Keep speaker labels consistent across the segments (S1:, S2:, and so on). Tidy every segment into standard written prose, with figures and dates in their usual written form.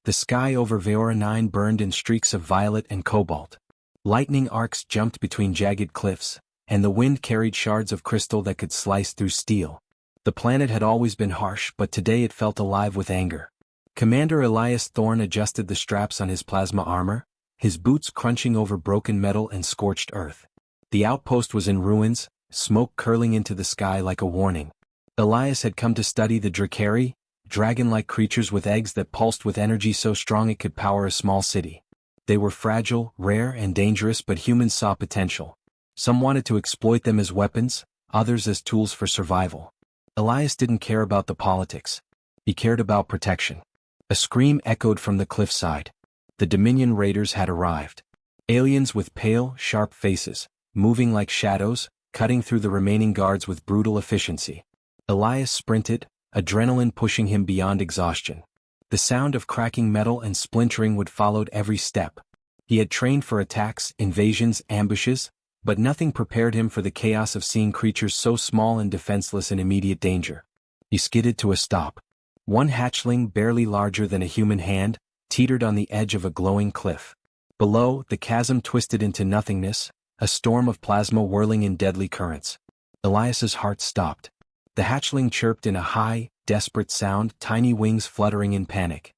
S1: The sky over Veora 9 burned in streaks of violet and cobalt. Lightning arcs jumped between jagged cliffs, and the wind carried shards of crystal that could slice through steel. The planet had always been harsh, but today it felt alive with anger. Commander Elias Thorne adjusted the straps on his plasma armor, his boots crunching over broken metal and scorched earth. The outpost was in ruins, smoke curling into the sky like a warning. Elias had come to study the Dracari, dragon-like creatures with eggs that pulsed with energy so strong it could power a small city. They were fragile, rare, and dangerous, but humans saw potential. Some wanted to exploit them as weapons, others as tools for survival. Elias didn't care about the politics. He cared about protection. A scream echoed from the cliffside. The Dominion raiders had arrived. Aliens with pale, sharp faces, moving like shadows, cutting through the remaining guards with brutal efficiency. Elias sprinted, adrenaline pushing him beyond exhaustion. The sound of cracking metal and splintering wood followed every step. He had trained for attacks, invasions, ambushes, but nothing prepared him for the chaos of seeing creatures so small and defenseless in immediate danger. He skidded to a stop. One hatchling, barely larger than a human hand, teetered on the edge of a glowing cliff. Below, the chasm twisted into nothingness, a storm of plasma whirling in deadly currents. Elias's heart stopped. The hatchling chirped in a high, desperate sound, tiny wings fluttering in panic.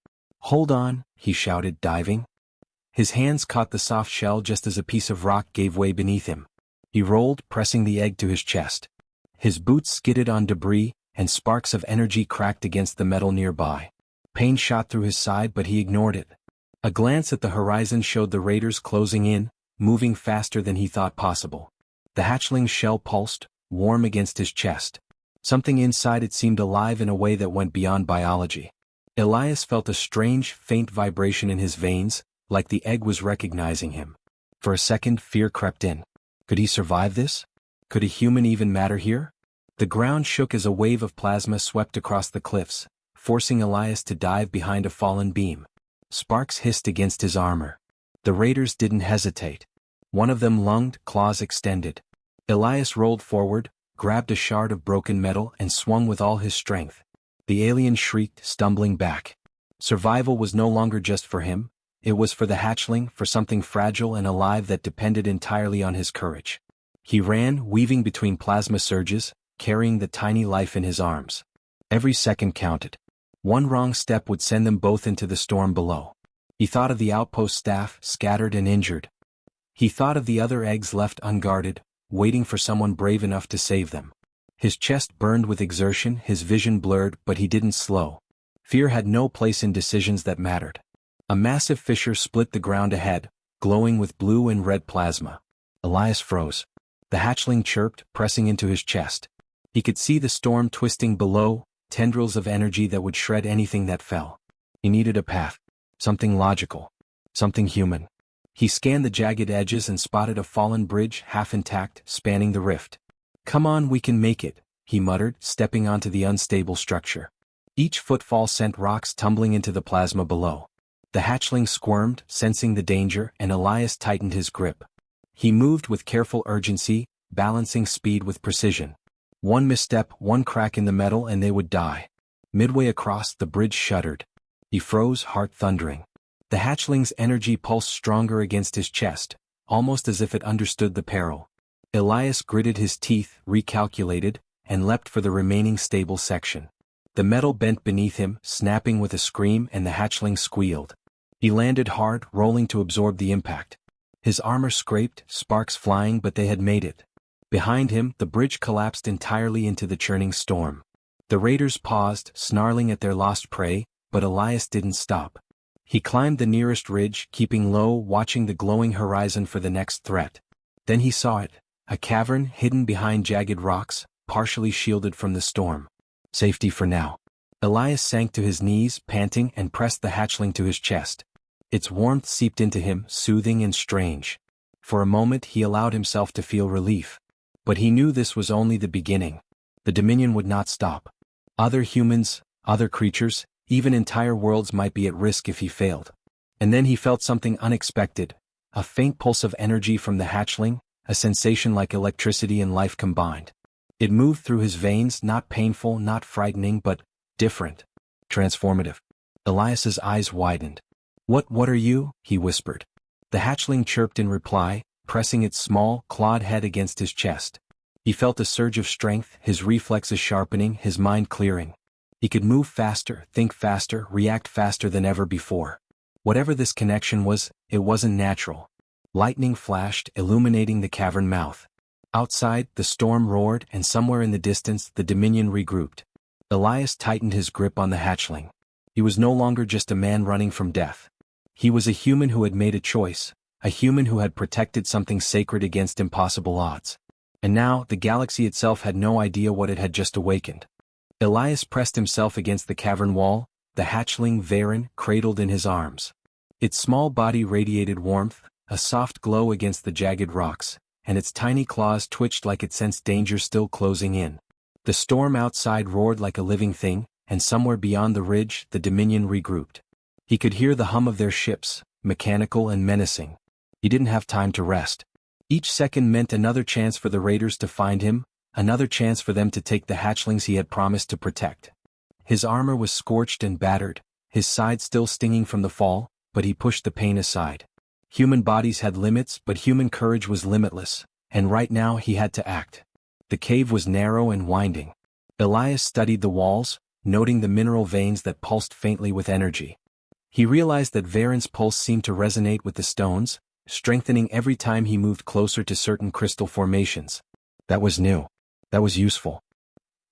S1: "Hold on," he shouted, diving. His hands caught the soft shell just as a piece of rock gave way beneath him. He rolled, pressing the egg to his chest. His boots skidded on debris, and sparks of energy cracked against the metal nearby. Pain shot through his side, but he ignored it. A glance at the horizon showed the raiders closing in, moving faster than he thought possible. The hatchling's shell pulsed, warm against his chest. Something inside it seemed alive in a way that went beyond biology. Elias felt a strange, faint vibration in his veins, like the egg was recognizing him. For a second, fear crept in. Could he survive this? Could a human even matter here? The ground shook as a wave of plasma swept across the cliffs, forcing Elias to dive behind a fallen beam. Sparks hissed against his armor. The raiders didn't hesitate. One of them lunged, claws extended. Elias rolled forward, grabbed a shard of broken metal and swung with all his strength. The alien shrieked, stumbling back. Survival was no longer just for him, it was for the hatchling, for something fragile and alive that depended entirely on his courage. He ran, weaving between plasma surges, carrying the tiny life in his arms. Every second counted. One wrong step would send them both into the storm below. He thought of the outpost staff, scattered and injured. He thought of the other eggs left unguarded, waiting for someone brave enough to save them. His chest burned with exertion, his vision blurred, but he didn't slow. Fear had no place in decisions that mattered. A massive fissure split the ground ahead, glowing with blue and red plasma. Elias froze. The hatchling chirped, pressing into his chest. He could see the storm twisting below, tendrils of energy that would shred anything that fell. He needed a path. Something logical. Something human. He scanned the jagged edges and spotted a fallen bridge, half intact, spanning the rift. "Come on, we can make it," he muttered, stepping onto the unstable structure. Each footfall sent rocks tumbling into the plasma below. The hatchling squirmed, sensing the danger, and Elias tightened his grip. He moved with careful urgency, balancing speed with precision. One misstep, one crack in the metal, and they would die. Midway across, the bridge shuddered. He froze, heart thundering. The hatchling's energy pulsed stronger against his chest, almost as if it understood the peril. Elias gritted his teeth, recalculated, and leapt for the remaining stable section. The metal bent beneath him, snapping with a scream, and the hatchling squealed. He landed hard, rolling to absorb the impact. His armor scraped, sparks flying, but they had made it. Behind him, the bridge collapsed entirely into the churning storm. The raiders paused, snarling at their lost prey, but Elias didn't stop. He climbed the nearest ridge, keeping low, watching the glowing horizon for the next threat. Then he saw it, a cavern hidden behind jagged rocks, partially shielded from the storm. Safety for now. Elias sank to his knees, panting, and pressed the hatchling to his chest. Its warmth seeped into him, soothing and strange. For a moment he allowed himself to feel relief. But he knew this was only the beginning. The Dominion would not stop. Other humans, other creatures, even entire worlds might be at risk if he failed. And then he felt something unexpected, a faint pulse of energy from the hatchling, a sensation like electricity and life combined. It moved through his veins, not painful, not frightening, but different, transformative. Elias's eyes widened. What are you?" he whispered. The hatchling chirped in reply, pressing its small, clawed head against his chest. He felt a surge of strength, his reflexes sharpening, his mind clearing. He could move faster, think faster, react faster than ever before. Whatever this connection was, it wasn't natural. Lightning flashed, illuminating the cavern mouth. Outside, the storm roared, and somewhere in the distance, the Dominion regrouped. Elias tightened his grip on the hatchling. He was no longer just a man running from death. He was a human who had made a choice, a human who had protected something sacred against impossible odds. And now, the galaxy itself had no idea what it had just awakened. Elias pressed himself against the cavern wall, the hatchling Varen cradled in his arms. Its small body radiated warmth, a soft glow against the jagged rocks, and its tiny claws twitched like it sensed danger still closing in. The storm outside roared like a living thing, and somewhere beyond the ridge, the Dominion regrouped. He could hear the hum of their ships, mechanical and menacing. He didn't have time to rest. Each second meant another chance for the raiders to find him, another chance for them to take the hatchlings he had promised to protect. His armor was scorched and battered, his side still stinging from the fall, but he pushed the pain aside. Human bodies had limits, but human courage was limitless, and right now he had to act. The cave was narrow and winding. Elias studied the walls, noting the mineral veins that pulsed faintly with energy. He realized that Varen's pulse seemed to resonate with the stones, strengthening every time he moved closer to certain crystal formations. That was new. That was useful.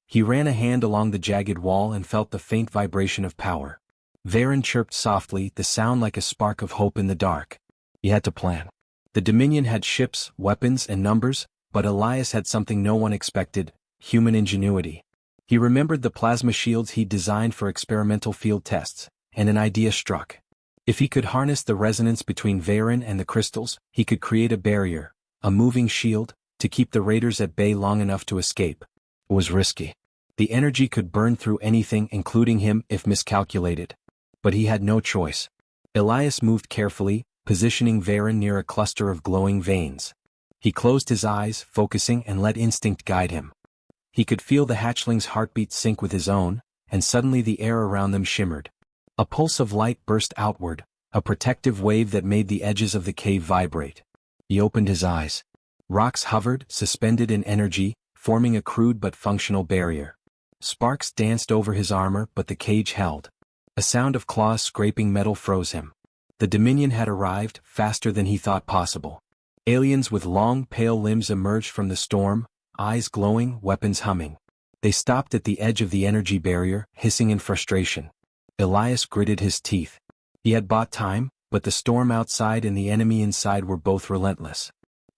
S1: He ran a hand along the jagged wall and felt the faint vibration of power. Varen chirped softly, the sound like a spark of hope in the dark. He had to plan. The Dominion had ships, weapons, and numbers, but Elias had something no one expected: human ingenuity. He remembered the plasma shields he'd designed for experimental field tests, and an idea struck. If he could harness the resonance between Varen and the crystals, he could create a barrier, a moving shield, to keep the raiders at bay long enough to escape. It was risky. The energy could burn through anything, including him, if miscalculated. But he had no choice. Elias moved carefully, positioning Varen near a cluster of glowing veins. He closed his eyes, focusing, and let instinct guide him. He could feel the hatchling's heartbeat sync with his own, and suddenly the air around them shimmered. A pulse of light burst outward, a protective wave that made the edges of the cave vibrate. He opened his eyes. Rocks hovered, suspended in energy, forming a crude but functional barrier. Sparks danced over his armor, but the cage held. A sound of claws scraping metal froze him. The Dominion had arrived, faster than he thought possible. Aliens with long, pale limbs emerged from the storm, eyes glowing, weapons humming. They stopped at the edge of the energy barrier, hissing in frustration. Elias gritted his teeth. He had bought time, but the storm outside and the enemy inside were both relentless.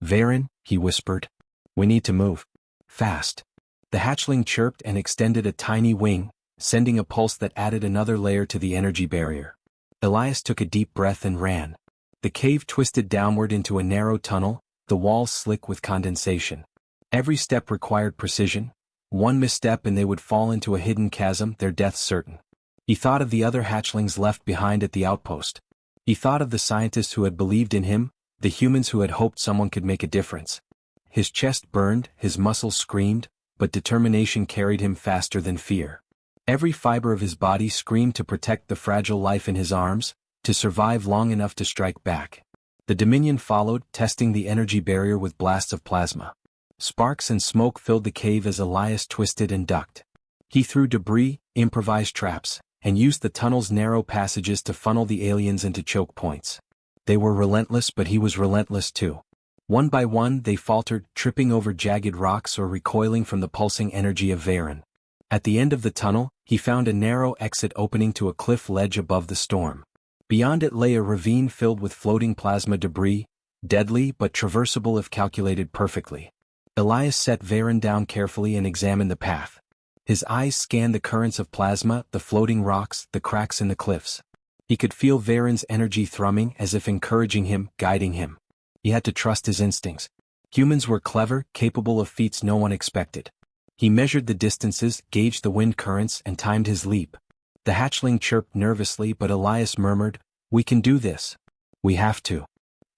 S1: "Varen," he whispered. "We need to move. Fast." The hatchling chirped and extended a tiny wing, sending a pulse that added another layer to the energy barrier. Elias took a deep breath and ran. The cave twisted downward into a narrow tunnel, the walls slick with condensation. Every step required precision. One misstep and they would fall into a hidden chasm, their death certain. He thought of the other hatchlings left behind at the outpost. He thought of the scientists who had believed in him, the humans who had hoped someone could make a difference. His chest burned, his muscles screamed, but determination carried him faster than fear. Every fiber of his body screamed to protect the fragile life in his arms, to survive long enough to strike back. The Dominion followed, testing the energy barrier with blasts of plasma. Sparks and smoke filled the cave as Elias twisted and ducked. He threw debris, improvised traps, and used the tunnel's narrow passages to funnel the aliens into choke points. They were relentless, but he was relentless too. One by one they faltered, tripping over jagged rocks or recoiling from the pulsing energy of Varen. At the end of the tunnel, he found a narrow exit opening to a cliff ledge above the storm. Beyond it lay a ravine filled with floating plasma debris, deadly but traversable if calculated perfectly. Elias set Varen down carefully and examined the path. His eyes scanned the currents of plasma, the floating rocks, the cracks in the cliffs. He could feel Varen's energy thrumming as if encouraging him, guiding him. He had to trust his instincts. Humans were clever, capable of feats no one expected. He measured the distances, gauged the wind currents, and timed his leap. The hatchling chirped nervously, but Elias murmured, "We can do this. We have to."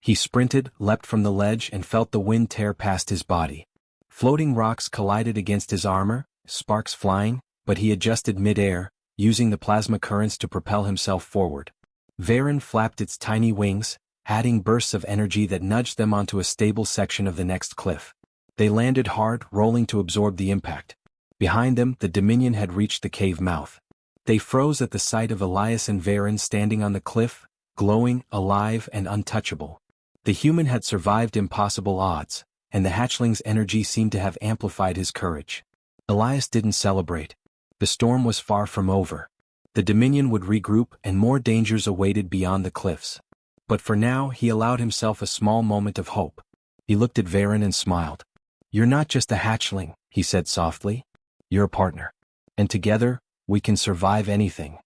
S1: He sprinted, leapt from the ledge, and felt the wind tear past his body. Floating rocks collided against his armor, sparks flying, but he adjusted mid-air, using the plasma currents to propel himself forward. Varen flapped its tiny wings, adding bursts of energy that nudged them onto a stable section of the next cliff. They landed hard, rolling to absorb the impact. Behind them, the Dominion had reached the cave mouth. They froze at the sight of Elias and Varen standing on the cliff, glowing, alive, and untouchable. The human had survived impossible odds, and the hatchling's energy seemed to have amplified his courage. Elias didn't celebrate. The storm was far from over. The Dominion would regroup and more dangers awaited beyond the cliffs. But for now he allowed himself a small moment of hope. He looked at Varen and smiled. "You're not just a hatchling," he said softly. "You're a partner. And together, we can survive anything."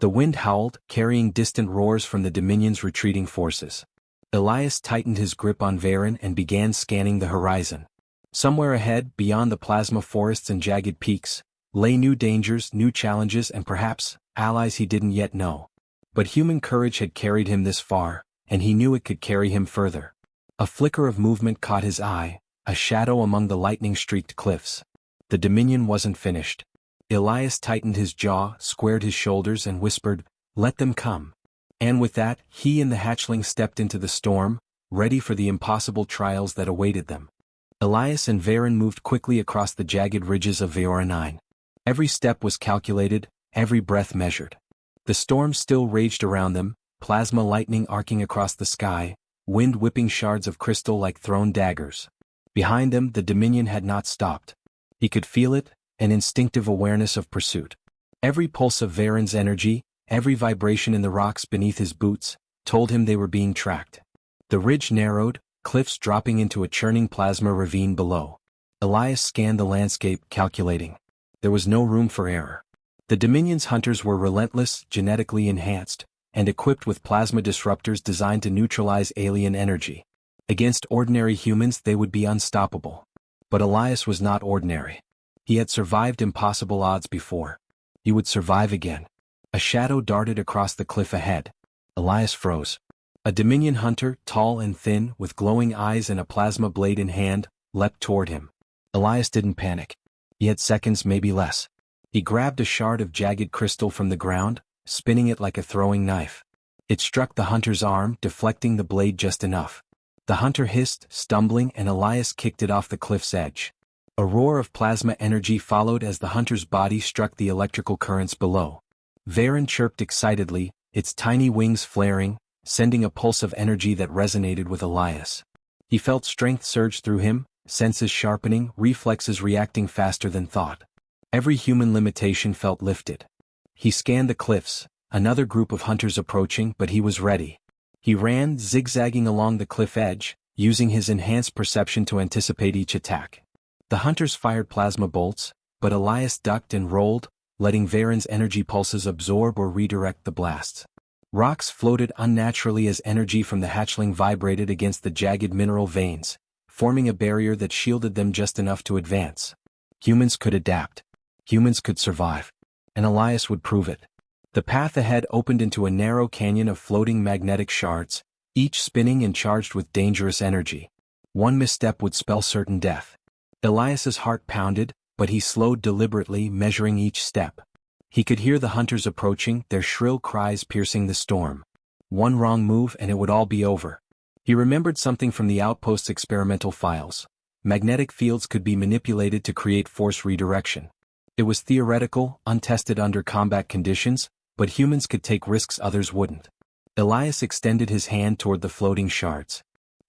S1: The wind howled, carrying distant roars from the Dominion's retreating forces. Elias tightened his grip on Varen and began scanning the horizon. Somewhere ahead, beyond the plasma forests and jagged peaks, lay new dangers, new challenges, and perhaps, allies he didn't yet know. But human courage had carried him this far, and he knew it could carry him further. A flicker of movement caught his eye, a shadow among the lightning-streaked cliffs. The Dominion wasn't finished. Elias tightened his jaw, squared his shoulders, and whispered, "Let them come." And with that, he and the hatchling stepped into the storm, ready for the impossible trials that awaited them. Elias and Varen moved quickly across the jagged ridges of Veora 9. Every step was calculated, every breath measured. The storm still raged around them, plasma lightning arcing across the sky, wind whipping shards of crystal like thrown daggers. Behind them, the Dominion had not stopped. He could feel it, an instinctive awareness of pursuit. Every pulse of Varen's energy, every vibration in the rocks beneath his boots, told him they were being tracked. The ridge narrowed, cliffs dropping into a churning plasma ravine below. Elias scanned the landscape, calculating. There was no room for error. The Dominion's hunters were relentless, genetically enhanced, and equipped with plasma disruptors designed to neutralize alien energy. Against ordinary humans they would be unstoppable. But Elias was not ordinary. He had survived impossible odds before. He would survive again. A shadow darted across the cliff ahead. Elias froze. A Dominion hunter, tall and thin, with glowing eyes and a plasma blade in hand, leapt toward him. Elias didn't panic. He had seconds, maybe less. He grabbed a shard of jagged crystal from the ground, spinning it like a throwing knife. It struck the hunter's arm, deflecting the blade just enough. The hunter hissed, stumbling, and Elias kicked it off the cliff's edge. A roar of plasma energy followed as the hunter's body struck the electrical currents below. Varen chirped excitedly, its tiny wings flaring, sending a pulse of energy that resonated with Elias. He felt strength surge through him, senses sharpening, reflexes reacting faster than thought. Every human limitation felt lifted. He scanned the cliffs, another group of hunters approaching, but he was ready. He ran, zigzagging along the cliff edge, using his enhanced perception to anticipate each attack. The hunters fired plasma bolts, but Elias ducked and rolled, letting Varen's energy pulses absorb or redirect the blasts. Rocks floated unnaturally as energy from the hatchling vibrated against the jagged mineral veins, forming a barrier that shielded them just enough to advance. Humans could adapt. Humans could survive. And Elias would prove it. The path ahead opened into a narrow canyon of floating magnetic shards, each spinning and charged with dangerous energy. One misstep would spell certain death. Elias's heart pounded, but he slowed deliberately, measuring each step. He could hear the hunters approaching, their shrill cries piercing the storm. One wrong move and it would all be over. He remembered something from the outpost's experimental files. Magnetic fields could be manipulated to create force redirection. It was theoretical, untested under combat conditions, but humans could take risks others wouldn't. Elias extended his hand toward the floating shards.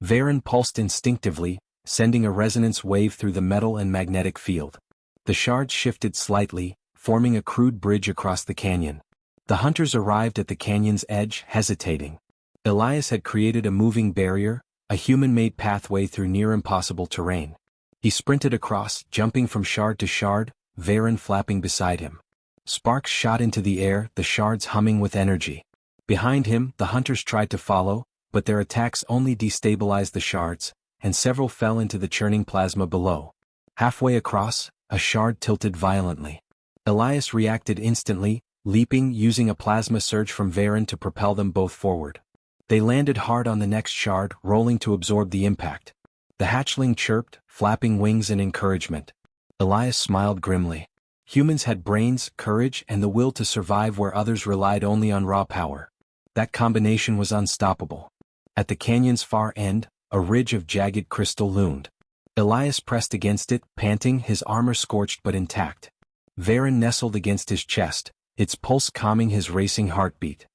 S1: Varen pulsed instinctively, sending a resonance wave through the metal and magnetic field. The shards shifted slightly, forming a crude bridge across the canyon. The hunters arrived at the canyon's edge, hesitating. Elias had created a moving barrier, a human-made pathway through near-impossible terrain. He sprinted across, jumping from shard to shard, Varen flapping beside him. Sparks shot into the air, the shards humming with energy. Behind him, the hunters tried to follow, but their attacks only destabilized the shards, and several fell into the churning plasma below. Halfway across, a shard tilted violently. Elias reacted instantly, leaping, using a plasma surge from Varen to propel them both forward. They landed hard on the next shard, rolling to absorb the impact. The hatchling chirped, flapping wings in encouragement. Elias smiled grimly. Humans had brains, courage, and the will to survive where others relied only on raw power. That combination was unstoppable. At the canyon's far end, a ridge of jagged crystal loomed. Elias pressed against it, panting, his armor scorched but intact. Varen nestled against his chest, its pulse calming his racing heartbeat.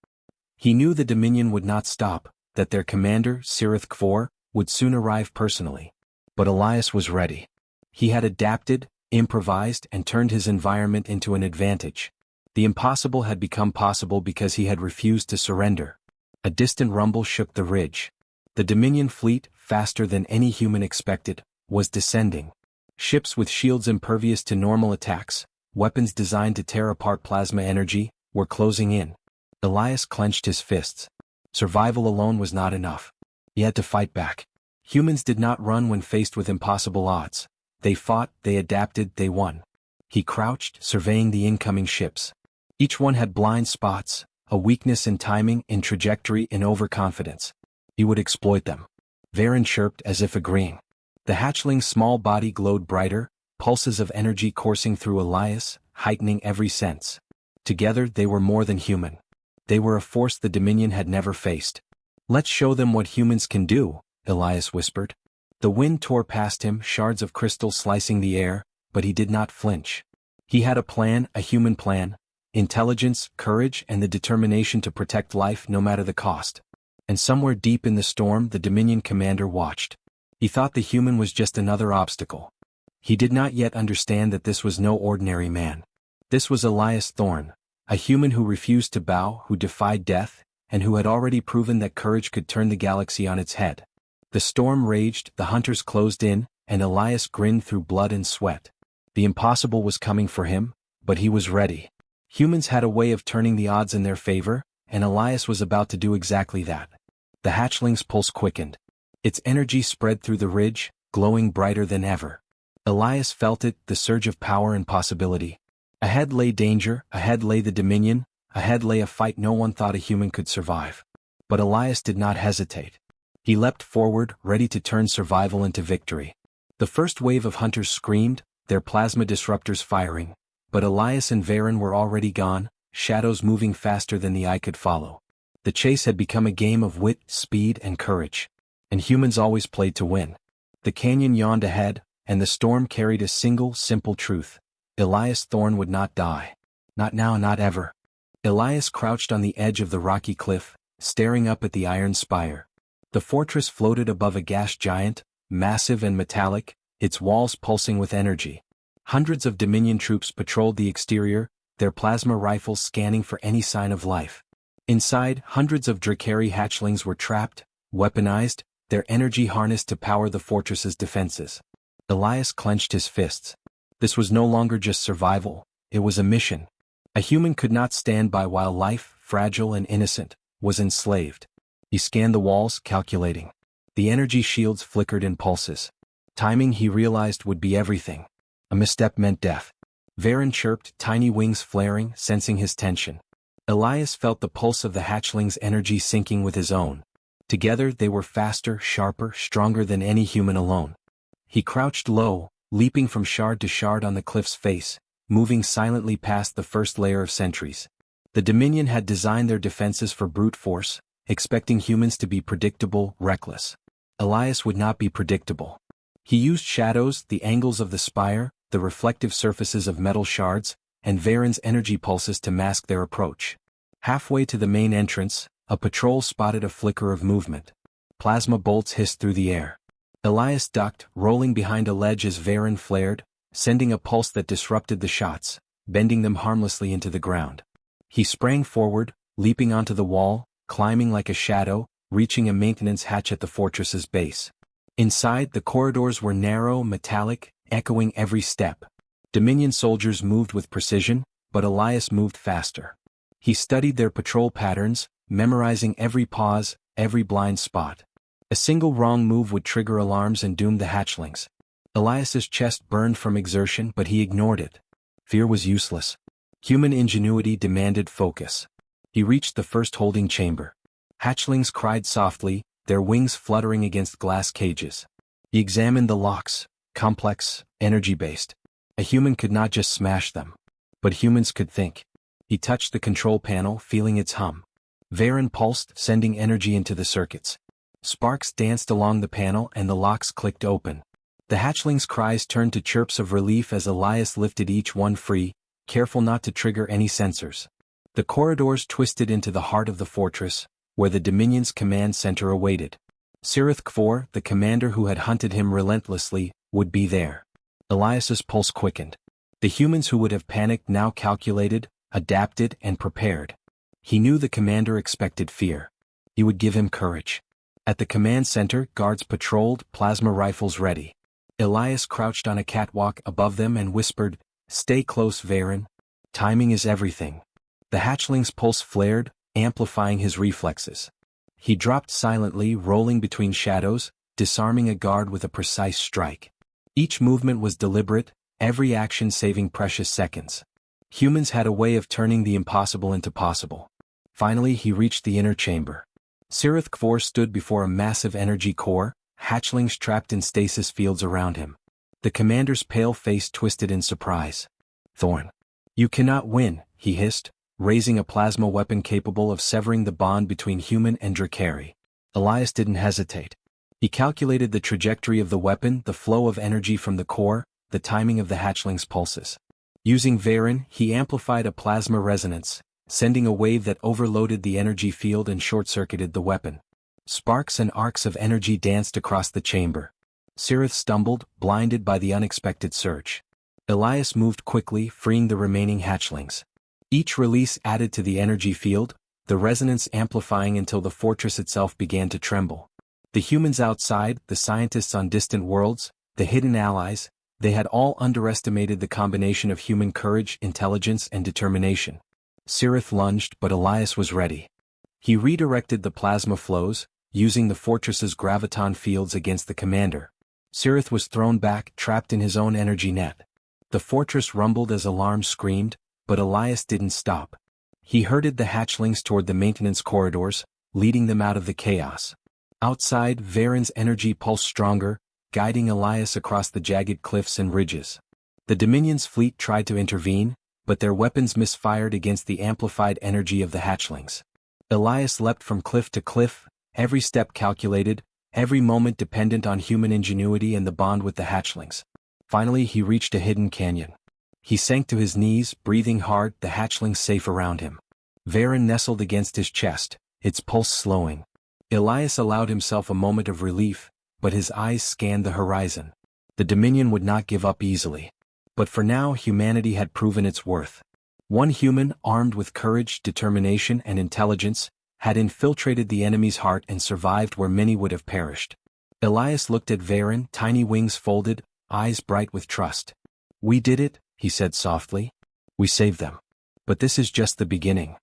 S1: He knew the Dominion would not stop, that their commander, Sirith Kfor, would soon arrive personally. But Elias was ready. He had adapted, improvised, and turned his environment into an advantage. The impossible had become possible because he had refused to surrender. A distant rumble shook the ridge. The Dominion fleet, faster than any human expected, was descending. Ships with shields impervious to normal attacks, weapons designed to tear apart plasma energy, were closing in. Elias clenched his fists. Survival alone was not enough. He had to fight back. Humans did not run when faced with impossible odds. They fought, they adapted, they won. He crouched, surveying the incoming ships. Each one had blind spots, a weakness in timing, in trajectory, in overconfidence. He would exploit them. Varen chirped as if agreeing. The hatchling's small body glowed brighter, pulses of energy coursing through Elias, heightening every sense. Together they were more than human. They were a force the Dominion had never faced. "Let's show them what humans can do," Elias whispered. The wind tore past him, shards of crystal slicing the air, but he did not flinch. He had a plan, a human plan. Intelligence, courage, and the determination to protect life no matter the cost. And somewhere deep in the storm the Dominion commander watched. He thought the human was just another obstacle. He did not yet understand that this was no ordinary man. This was Elias Thorne, a human who refused to bow, who defied death, and who had already proven that courage could turn the galaxy on its head. The storm raged, the hunters closed in, and Elias grinned through blood and sweat. The impossible was coming for him, but he was ready. Humans had a way of turning the odds in their favor, and Elias was about to do exactly that. The hatchling's pulse quickened. Its energy spread through the ridge, glowing brighter than ever. Elias felt it, the surge of power and possibility. Ahead lay danger, ahead lay the Dominion, ahead lay a fight no one thought a human could survive. But Elias did not hesitate. He leapt forward, ready to turn survival into victory. The first wave of hunters screamed, their plasma disruptors firing. But Elias and Varen were already gone, shadows moving faster than the eye could follow. The chase had become a game of wit, speed, and courage. And humans always played to win. The canyon yawned ahead, and the storm carried a single, simple truth. Elias Thorne would not die. Not now, not ever. Elias crouched on the edge of the rocky cliff, staring up at the iron spire. The fortress floated above a gas giant, massive and metallic, its walls pulsing with energy. Hundreds of Dominion troops patrolled the exterior, their plasma rifles scanning for any sign of life. Inside, hundreds of Drakari hatchlings were trapped, weaponized, their energy harnessed to power the fortress's defenses. Elias clenched his fists. This was no longer just survival, it was a mission. A human could not stand by while life, fragile and innocent, was enslaved. He scanned the walls, calculating. The energy shields flickered in pulses. Timing, he realized, would be everything. A misstep meant death. Varen chirped, tiny wings flaring, sensing his tension. Elias felt the pulse of the hatchling's energy syncing with his own. Together they were faster, sharper, stronger than any human alone. He crouched low, leaping from shard to shard on the cliff's face, moving silently past the first layer of sentries. The Dominion had designed their defenses for brute force, expecting humans to be predictable, reckless. Elias would not be predictable. He used shadows, the angles of the spire, the reflective surfaces of metal shards, and Varen's energy pulses to mask their approach. Halfway to the main entrance, a patrol spotted a flicker of movement. Plasma bolts hissed through the air. Elias ducked, rolling behind a ledge as Varen flared, sending a pulse that disrupted the shots, bending them harmlessly into the ground. He sprang forward, leaping onto the wall, climbing like a shadow, reaching a maintenance hatch at the fortress's base. Inside, the corridors were narrow, metallic, echoing every step. Dominion soldiers moved with precision, but Elias moved faster. He studied their patrol patterns, memorizing every pause, every blind spot. A single wrong move would trigger alarms and doom the hatchlings. Elias's chest burned from exertion, but he ignored it. Fear was useless. Human ingenuity demanded focus. He reached the first holding chamber. Hatchlings cried softly, their wings fluttering against glass cages. He examined the locks, complex, energy-based. A human could not just smash them. but humans could think. He touched the control panel, feeling its hum. Varen pulsed, sending energy into the circuits. Sparks danced along the panel and the locks clicked open. The hatchlings' cries turned to chirps of relief as Elias lifted each one free, careful not to trigger any sensors. The corridors twisted into the heart of the fortress, where the Dominion's command center awaited. Sirith Kfor, the commander who had hunted him relentlessly, would be there. Elias's pulse quickened. The humans who would have panicked now calculated, adapted, and prepared. He knew the commander expected fear. He would give him courage. At the command center, guards patrolled, plasma rifles ready. Elias crouched on a catwalk above them and whispered, "Stay close, Varen. Timing is everything." The hatchling's pulse flared, amplifying his reflexes. He dropped silently, rolling between shadows, disarming a guard with a precise strike. Each movement was deliberate, every action saving precious seconds. Humans had a way of turning the impossible into possible. Finally he reached the inner chamber. Sirith Kfor stood before a massive energy core, hatchlings trapped in stasis fields around him. The commander's pale face twisted in surprise. "Thorn. You cannot win," he hissed, raising a plasma weapon capable of severing the bond between human and Drakari. Elias didn't hesitate. He calculated the trajectory of the weapon, the flow of energy from the core, the timing of the hatchling's pulses. Using Varen, he amplified a plasma resonance, sending a wave that overloaded the energy field and short-circuited the weapon. Sparks and arcs of energy danced across the chamber. Sirith stumbled, blinded by the unexpected surge. Elias moved quickly, freeing the remaining hatchlings. Each release added to the energy field, the resonance amplifying until the fortress itself began to tremble. The humans outside, the scientists on distant worlds, the hidden allies, they had all underestimated the combination of human courage, intelligence, and determination. Sirith lunged, but Elias was ready. He redirected the plasma flows, using the fortress's graviton fields against the commander. Sirith was thrown back, trapped in his own energy net. The fortress rumbled as alarms screamed, but Elias didn't stop. He herded the hatchlings toward the maintenance corridors, leading them out of the chaos. Outside, Varen's energy pulsed stronger, guiding Elias across the jagged cliffs and ridges. The Dominion's fleet tried to intervene, but their weapons misfired against the amplified energy of the hatchlings. Elias leapt from cliff to cliff, every step calculated, every moment dependent on human ingenuity and the bond with the hatchlings. Finally he reached a hidden canyon. He sank to his knees, breathing hard, the hatchlings safe around him. Varen nestled against his chest, its pulse slowing. Elias allowed himself a moment of relief, but his eyes scanned the horizon. The Dominion would not give up easily. But for now humanity had proven its worth. One human, armed with courage, determination, and intelligence, had infiltrated the enemy's heart and survived where many would have perished. Elias looked at Varen, tiny wings folded, eyes bright with trust. "We did it," he said softly. "We saved them. But this is just the beginning."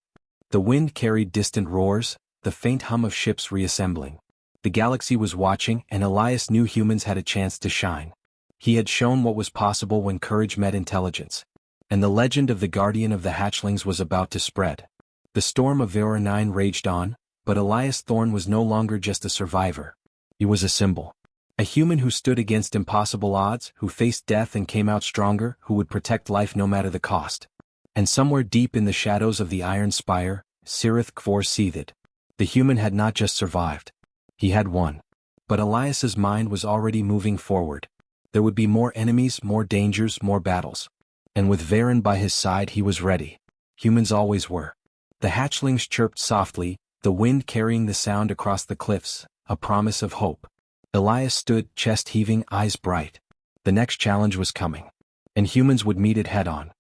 S1: The wind carried distant roars, the faint hum of ships reassembling. The galaxy was watching, and Elias knew humans had a chance to shine. He had shown what was possible when courage met intelligence. And the legend of the Guardian of the Hatchlings was about to spread. The storm of Vera 9 raged on, but Elias Thorn was no longer just a survivor. He was a symbol. A human who stood against impossible odds, who faced death and came out stronger, who would protect life no matter the cost. And somewhere deep in the shadows of the Iron Spire, Sirith Kfor seethed. The human had not just survived. He had won. But Elias's mind was already moving forward. There would be more enemies, more dangers, more battles. And with Varen by his side he was ready. Humans always were. The hatchlings chirped softly, the wind carrying the sound across the cliffs, a promise of hope. Elias stood, chest heaving, eyes bright. The next challenge was coming. And humans would meet it head-on.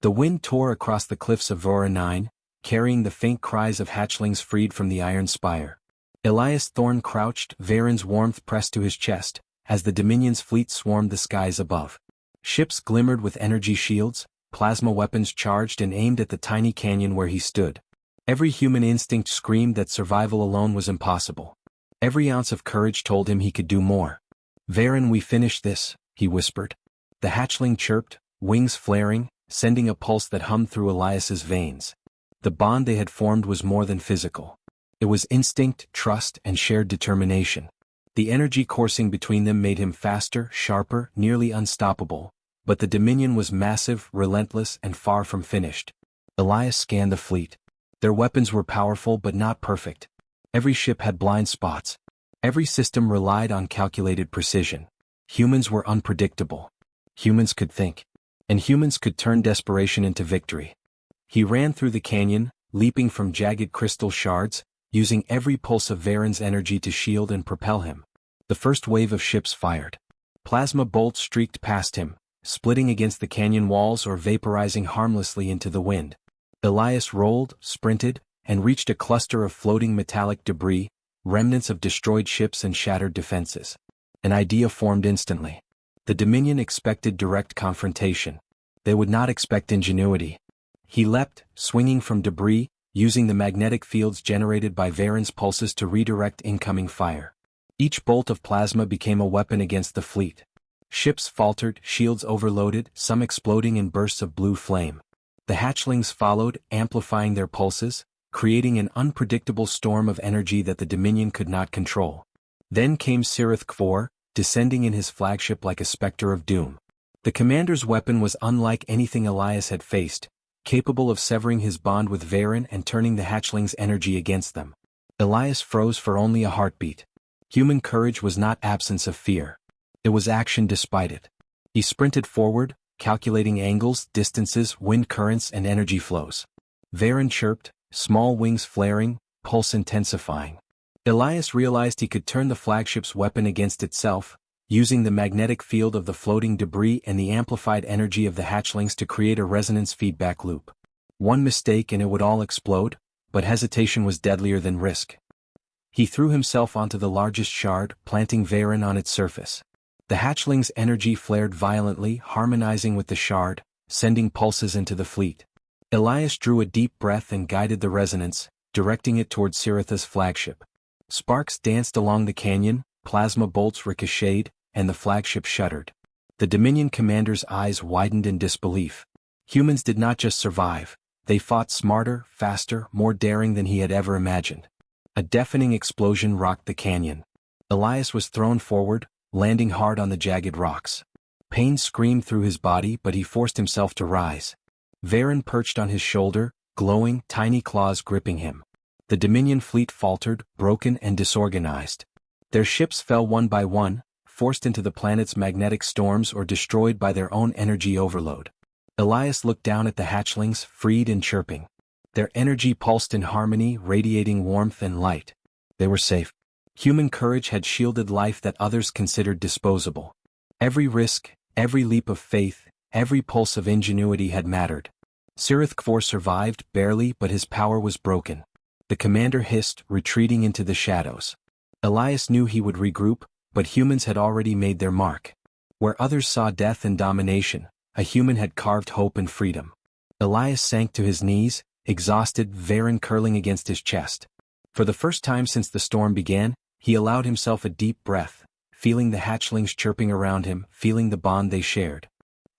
S1: The wind tore across the cliffs of Vera 9, carrying the faint cries of hatchlings freed from the Iron Spire. Elias Thorn crouched, Varen's warmth pressed to his chest, as the Dominion's fleet swarmed the skies above. Ships glimmered with energy shields, plasma weapons charged and aimed at the tiny canyon where he stood. Every human instinct screamed that survival alone was impossible. Every ounce of courage told him he could do more. "Varen, we finished this," he whispered. The hatchling chirped, wings flaring, sending a pulse that hummed through Elias's veins. The bond they had formed was more than physical. It was instinct, trust, and shared determination. The energy coursing between them made him faster, sharper, nearly unstoppable, But the Dominion was massive, relentless, and far from finished. Elias scanned the fleet. Their weapons were powerful but not perfect. Every ship had blind spots. Every system relied on calculated precision. Humans were unpredictable. Humans could think. And humans could turn desperation into victory. He ran through the canyon, leaping from jagged crystal shards, using every pulse of Varen's energy to shield and propel him. The first wave of ships fired. Plasma bolts streaked past him, splitting against the canyon walls or vaporizing harmlessly into the wind. Elias rolled, sprinted, and reached a cluster of floating metallic debris, remnants of destroyed ships and shattered defenses. An idea formed instantly. The Dominion expected direct confrontation. They would not expect ingenuity. He leapt, swinging from debris, using the magnetic fields generated by Varen's pulses to redirect incoming fire. Each bolt of plasma became a weapon against the fleet. Ships faltered, shields overloaded, some exploding in bursts of blue flame. The hatchlings followed, amplifying their pulses, creating an unpredictable storm of energy that the Dominion could not control. Then came Sirith Kvor, descending in his flagship like a specter of doom. The commander's weapon was unlike anything Elias had faced, capable of severing his bond with Varen and turning the hatchlings' energy against them. Elias froze for only a heartbeat. Human courage was not absence of fear. It was action despite it. He sprinted forward, calculating angles, distances, wind currents, and energy flows. Varen chirped, small wings flaring, pulse intensifying. Elias realized he could turn the flagship's weapon against itself, using the magnetic field of the floating debris and the amplified energy of the hatchlings to create a resonance feedback loop. One mistake and it would all explode, but hesitation was deadlier than risk. He threw himself onto the largest shard, planting Varen on its surface. The hatchling's energy flared violently, harmonizing with the shard, sending pulses into the fleet. Elias drew a deep breath and guided the resonance, directing it toward Siritha's flagship. Sparks danced along the canyon, plasma bolts ricocheted, and the flagship shuddered. The Dominion commander's eyes widened in disbelief. Humans did not just survive, they fought smarter, faster, more daring than he had ever imagined. A deafening explosion rocked the canyon. Elias was thrown forward, landing hard on the jagged rocks. Pain screamed through his body, but he forced himself to rise. Varen perched on his shoulder, glowing, tiny claws gripping him. The Dominion fleet faltered, broken and disorganized. Their ships fell one by one, forced into the planet's magnetic storms or destroyed by their own energy overload. Elias looked down at the hatchlings, freed and chirping. Their energy pulsed in harmony, radiating warmth and light. They were safe. Human courage had shielded life that others considered disposable. Every risk, every leap of faith, every pulse of ingenuity had mattered. Sirith Kvor survived, barely, but his power was broken. The commander hissed, retreating into the shadows. Elias knew he would regroup, but humans had already made their mark. Where others saw death and domination, a human had carved hope and freedom. Elias sank to his knees, exhausted, Varen curling against his chest. For the first time since the storm began, he allowed himself a deep breath, feeling the hatchlings chirping around him, feeling the bond they shared.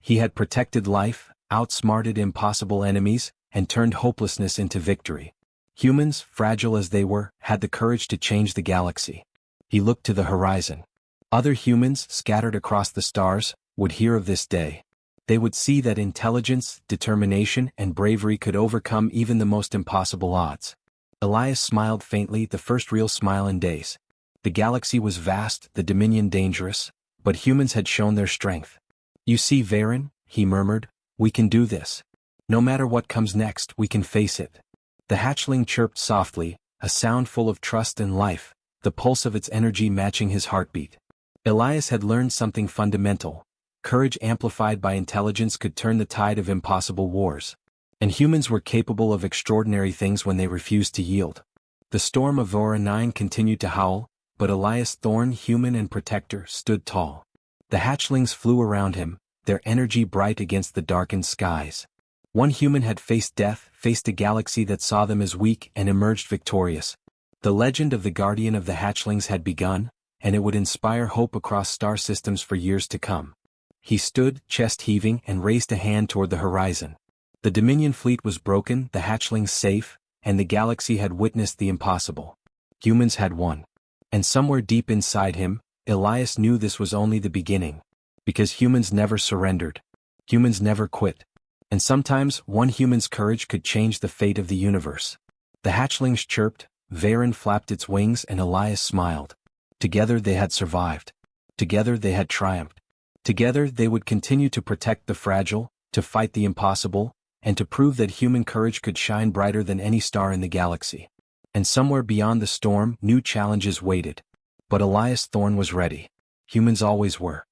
S1: He had protected life, outsmarted impossible enemies, and turned hopelessness into victory. Humans, fragile as they were, had the courage to change the galaxy. He looked to the horizon. Other humans, scattered across the stars, would hear of this day. They would see that intelligence, determination, and bravery could overcome even the most impossible odds. Elias smiled faintly, the first real smile in days. The galaxy was vast, the Dominion dangerous, but humans had shown their strength. "You see, Varen," he murmured, "we can do this. No matter what comes next, we can face it." The hatchling chirped softly, a sound full of trust and life, the pulse of its energy matching his heartbeat. Elias had learned something fundamental. Courage amplified by intelligence could turn the tide of impossible wars. And humans were capable of extraordinary things when they refused to yield. The storm of Vora 9 continued to howl, but Elias Thorn, human and protector, stood tall. The hatchlings flew around him, their energy bright against the darkened skies. One human had faced death, faced a galaxy that saw them as weak, and emerged victorious. The legend of the Guardian of the Hatchlings had begun, and it would inspire hope across star systems for years to come. He stood, chest heaving, and raised a hand toward the horizon. The Dominion fleet was broken, the hatchlings safe, and the galaxy had witnessed the impossible. Humans had won. And somewhere deep inside him, Elias knew this was only the beginning. Because humans never surrendered. Humans never quit. And sometimes one human's courage could change the fate of the universe. The hatchlings chirped, Varen flapped its wings, and Elias smiled. Together they had survived. Together they had triumphed. Together they would continue to protect the fragile, to fight the impossible, and to prove that human courage could shine brighter than any star in the galaxy. And somewhere beyond the storm, new challenges waited. But Elias Thorne was ready. Humans always were.